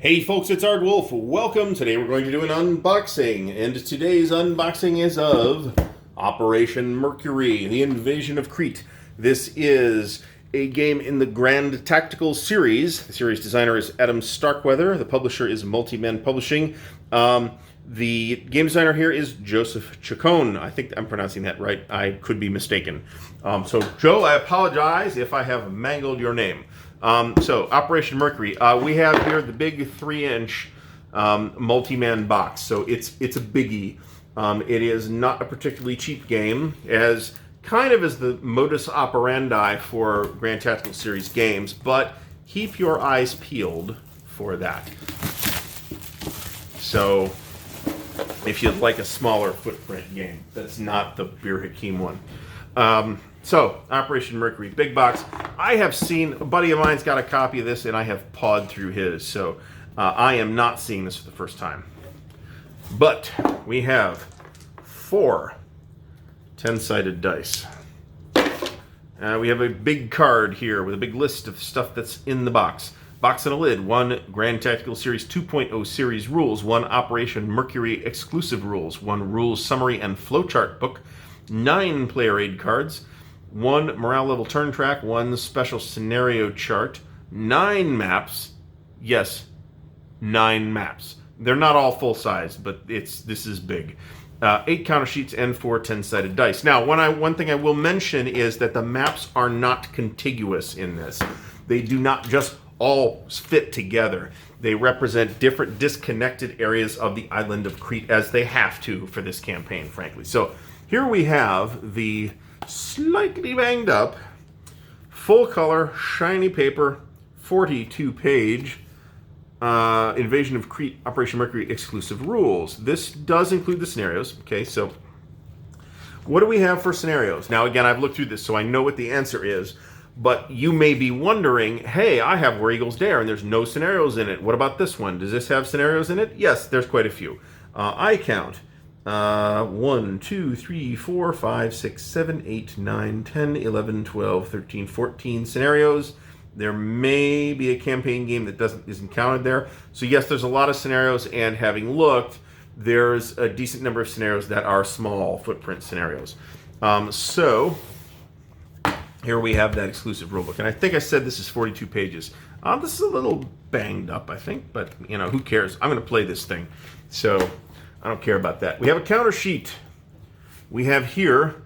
Hey folks, it's Ardwulf. Welcome. Today we're going to do an unboxing, and today's unboxing is of Operation Mercury, the Invasion of Crete. This is a game in the Grand Tactical series. The series designer is Adam Starkweather. The publisher is Multi-Man Publishing. The game designer here is Joseph Chacon. I think I'm pronouncing that right. I could be mistaken. So Joe, I apologize if I have mangled your name. So Operation Mercury. We have here the big 3-inch multi-man box. So it's a biggie. It is not a particularly cheap game, as kind of is the modus operandi for Grand Tactical Series games, but keep your eyes peeled for that. So if you'd like a smaller footprint game, that's not the Bir Hakeem one. So, Operation Mercury, big box. I have seen, a buddy of mine's got a copy of this, and I have pawed through his, so I am not seeing this for the first time. But we have 4 10-sided dice. We have a big card here with a big list of stuff that's in the box. Box and a lid, 1 Grand Tactical Series 2.0 series rules, 1 Operation Mercury exclusive rules, 1 rules summary and flowchart book, 9 player aid cards, 1 morale level turn track, 1 special scenario chart, 9 maps. Yes, 9 maps. They're not all full size, but this is big. 8 counter sheets and 4 10-sided dice. Now, one thing I will mention is that the maps are not contiguous in this. They do not just all fit together. They represent different disconnected areas of the island of Crete, as they have to for this campaign, frankly. So here we have the slightly banged up, full color, shiny paper, 42-page Invasion of Crete Operation Mercury exclusive rules. This does include the scenarios. Okay, so what do we have for scenarios? Now, again, I've looked through this, so I know what the answer is, but you may be wondering, hey, I have Where Eagles Dare, and there's no scenarios in it. What about this one? Does this have scenarios in it? Yes, there's quite a few. I count 1, 2, 3, 4, 5, 6, 7, 8, 9, 10, 11, 12, 13, 14 scenarios. There may be a campaign game that isn't counted there. So yes, there's a lot of scenarios, and having looked, there's a decent number of scenarios that are small footprint scenarios. So here we have that exclusive rulebook, and I think I said this is 42 pages. This is a little banged up, I think, but you know, who cares? I'm going to play this thing, so I don't care about that. We have a counter sheet. We have here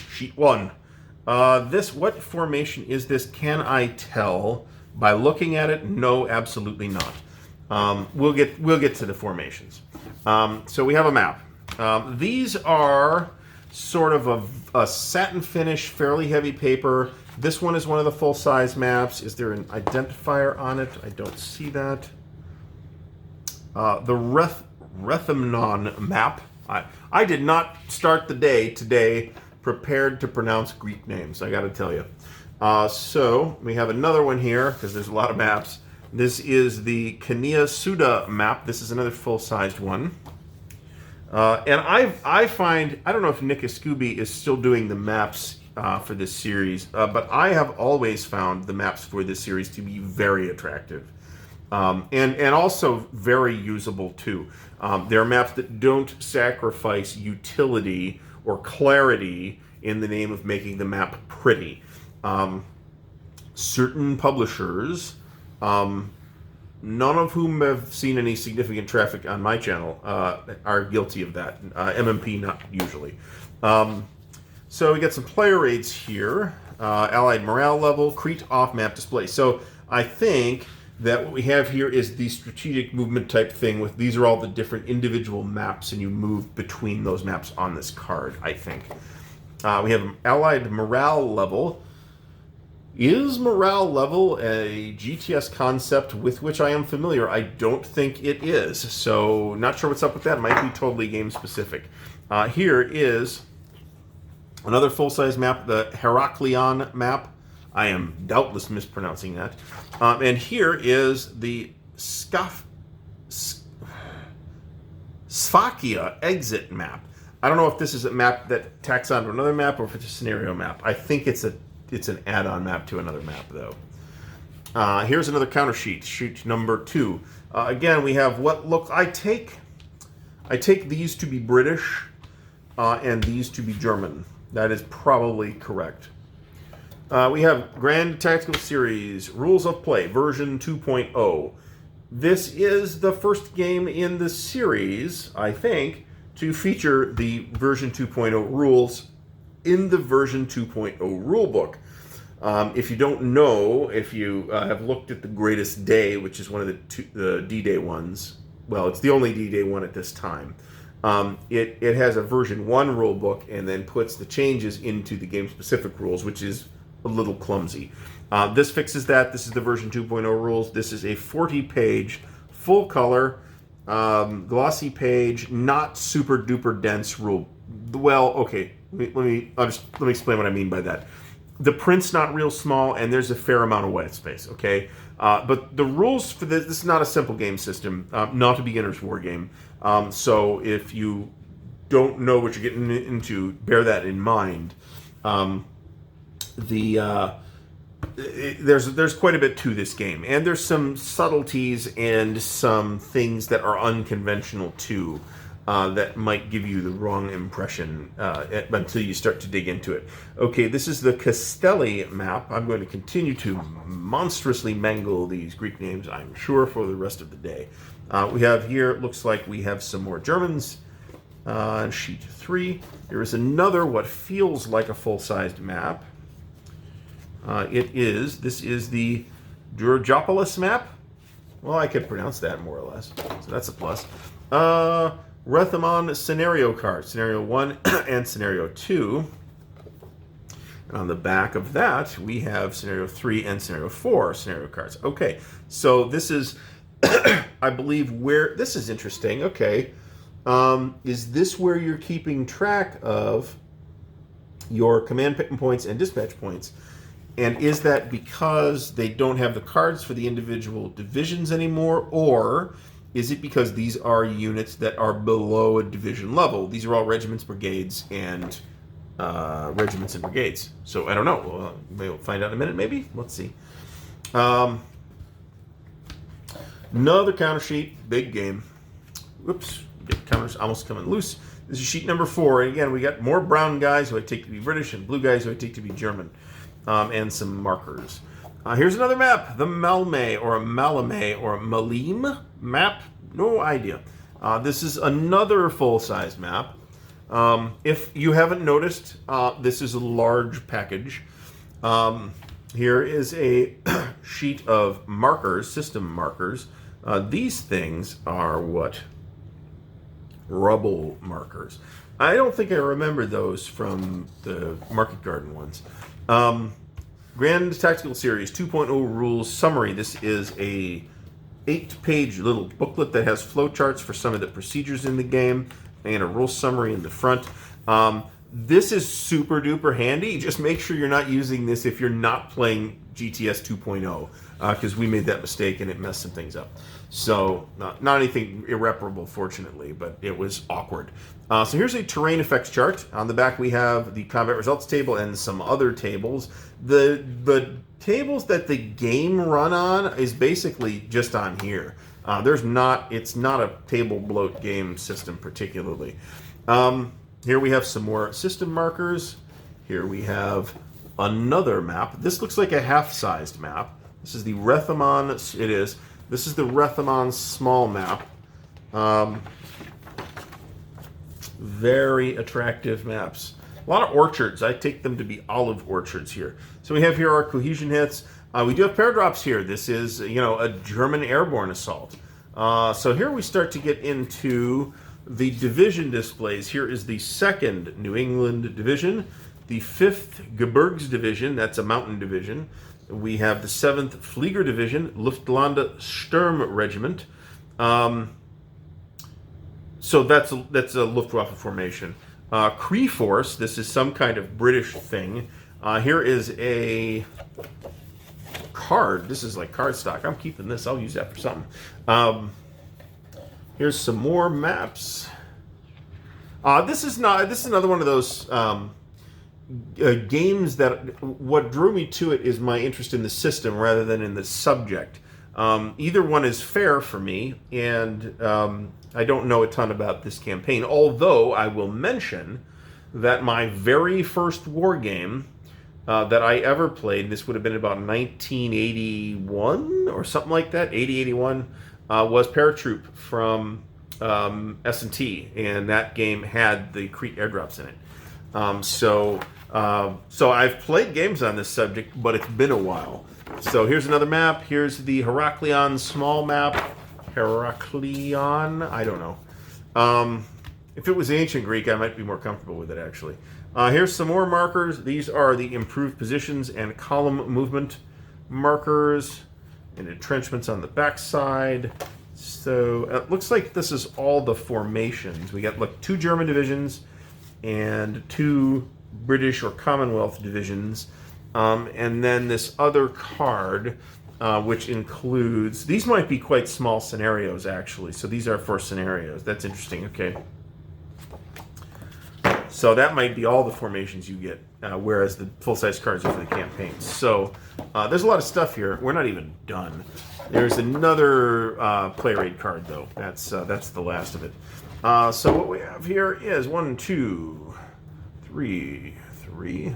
sheet 1. What formation is this? Can I tell by looking at it? No, absolutely not. We'll get to the formations. So we have a map. These are sort of a satin finish, fairly heavy paper. This one is one of the full-size maps. Is there an identifier on it? I don't see that. The Rethymnon map. I did not start the day today prepared to pronounce Greek names, I gotta tell you. So we have another one here, because there's a lot of maps. This is the Kenia Suda map. This is another full-sized one. And I find, I don't know if Nick Escooby is still doing the maps for this series, but I have always found the maps for this series to be very attractive. And also very usable too. There are maps that don't sacrifice utility or clarity in the name of making the map pretty. Certain publishers, none of whom have seen any significant traffic on my channel, are guilty of that. MMP not usually. So we got some player aids here. Allied morale level, Crete off-map display. So I think that what we have here is the strategic movement type thing with these are all the different individual maps, and you move between those maps on this card, I think. We have an Allied morale level. Is morale level a GTS concept with which I am familiar? I don't think it is, so not sure what's up with that. It might be totally game specific. Here is another full-size map, the Heraklion map. I am doubtless mispronouncing that. And here is the Sfakia exit map. I don't know if this is a map that tacks onto another map or if it's a scenario map. I think it's an add-on map to another map, though. Here's another counter sheet, sheet number 2. Again, we have what look. I take these to be British and these to be German. That is probably correct. We have Grand Tactical Series Rules of Play version 2.0. This is the first game in the series, I think, to feature the version 2.0 rules in the version 2.0 rulebook. If you don't know, if you have looked at the Greatest Day, which is one of the D-Day ones, well, it's the only D-Day one at this time. It has a version 1 rulebook and then puts the changes into the game-specific rules, which is a little clumsy. This fixes that. This is the version 2.0 rules. This is a 40-page, full-color, glossy page, not super-duper dense rule. Well, okay, let me explain what I mean by that. The print's not real small, and there's a fair amount of white space, okay? But the rules for this is not a simple game system, not a beginner's war game. So if you don't know what you're getting into, bear that in mind. There's quite a bit to this game, and there's some subtleties and some things that are unconventional too. That might give you the wrong impression until you start to dig into it. Okay, this is the Castelli map. I'm going to continue to monstrously mangle these Greek names, I'm sure, for the rest of the day. We have here, it looks like we have some more Germans. Sheet 3. There is another, what feels like a full-sized map. This is the Georgopolis map. Well, I could pronounce that more or less, so that's a plus. Rethamon scenario cards, scenario 1 and scenario 2. And on the back of that, we have scenario 3 and scenario 4 scenario cards. Okay, so this is, I believe, where, this is interesting, okay. Is this where you're keeping track of your command points and dispatch points? And is that because they don't have the cards for the individual divisions anymore, or is it because these are units that are below a division level? These are all regiments, brigades, and regiments and brigades. So I don't know. We'll find out in a minute, maybe? Let's see. Another counter sheet. Big game. Whoops. Get counters almost coming loose. This is sheet number 4. And again, we got more brown guys who I take to be British and blue guys who I take to be German. And some markers. Here's another map, the Malme or Malame or Malim map. No idea. This is another full-size map. If you haven't noticed, this is a large package. Here is a sheet of markers, system markers. These things are what? Rubble markers. I don't think I remember those from the Market Garden ones. Grand Tactical Series 2.0 Rules Summary. This is a 8-page little booklet that has flowcharts for some of the procedures in the game and a rule summary in the front. This is super duper handy. Just make sure you're not using this if you're not playing GTS 2.0, because we made that mistake and it messed some things up. So not anything irreparable, fortunately, but it was awkward. So here's a terrain effects chart. On the back we have the combat results table and some other tables. The tables that the game run on is basically just on here. It's not a table bloat game system particularly. Here we have some more system markers. Here we have another map. This looks like a half-sized map. This is the Rethamon. It is. This is the Rethamon small map. Very attractive maps. A lot of orchards. I take them to be olive orchards here. So we have here our cohesion hits. We do have paradrops here. This is, a German airborne assault. So here we start to get into the division displays. Here is the 2nd New England Division, the 5th Gebirgs Division, that's a mountain division. We have the 7th Flieger Division, Luftlande Sturm Regiment. So that's a Luftwaffe formation. Cree Force, this is some kind of British thing. Here is a card. This is like card stock. I'm keeping this. I'll use that for something. Here's some more maps. This is another one of those games that what drew me to it is my interest in the system rather than in the subject. Either one is fair for me, and I don't know a ton about this campaign, although I will mention that my very first war game that I ever played, this would have been about 1981 or something like that, 81, was Paratroop from S&T, and that game had the Crete airdrops in it. So I've played games on this subject, but it's been a while. So here's another map. Here's the Heraklion small map. Heraklion? I don't know. If it was ancient Greek, I might be more comfortable with it, actually. Here's some more markers. These are the improved positions and column movement markers and entrenchments on the backside. So it looks like this is all the formations. We got like 2 German divisions and 2 British or Commonwealth divisions. And then this other card, which includes... These might be quite small scenarios, actually. So these are for scenarios. That's interesting. Okay. So that might be all the formations you get, whereas the full-size cards are for the campaign. So there's a lot of stuff here. We're not even done. There's another play rate card, though. That's the last of it. So what we have here is 1, 2, 3,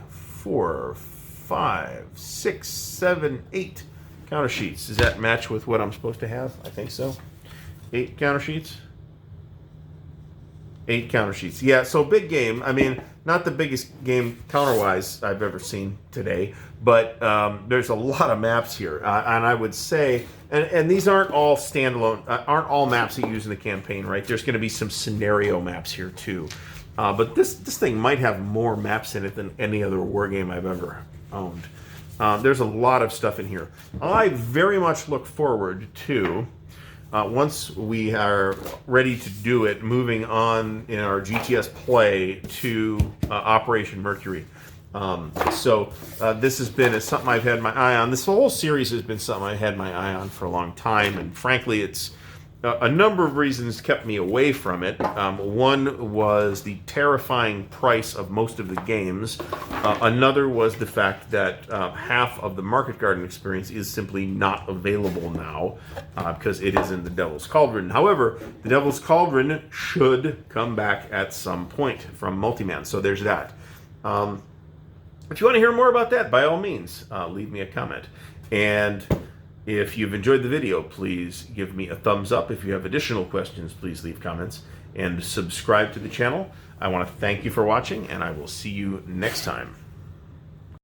4, 5, 6, 7, 8 counter sheets. Does that match with what I'm supposed to have? I think so. 8 counter sheets. 8 counter sheets. Yeah, so big game. I mean, not the biggest game counter-wise I've ever seen today, but there's a lot of maps here. And I would say, and these aren't all standalone, aren't all maps that you use in the campaign, right? There's going to be some scenario maps here too. But this thing might have more maps in it than any other war game I've ever owned. There's a lot of stuff in here. I very much look forward to... once we are ready to do it, moving on in our GTS play to Operation Mercury. This has been something I've had my eye on. This whole series has been something I've had my eye on for a long time, and frankly, it's a number of reasons kept me away from it. One was the terrifying price of most of the games. Another was the fact that half of the Market Garden experience is simply not available now because it is in the Devil's Cauldron. However, the Devil's Cauldron should come back at some point from Multiman, so there's that. If you want to hear more about that, by all means, leave me a comment. And if you've enjoyed the video, please give me a thumbs up. If you have additional questions, please leave comments and subscribe to the channel. I want to thank you for watching, and I will see you next time.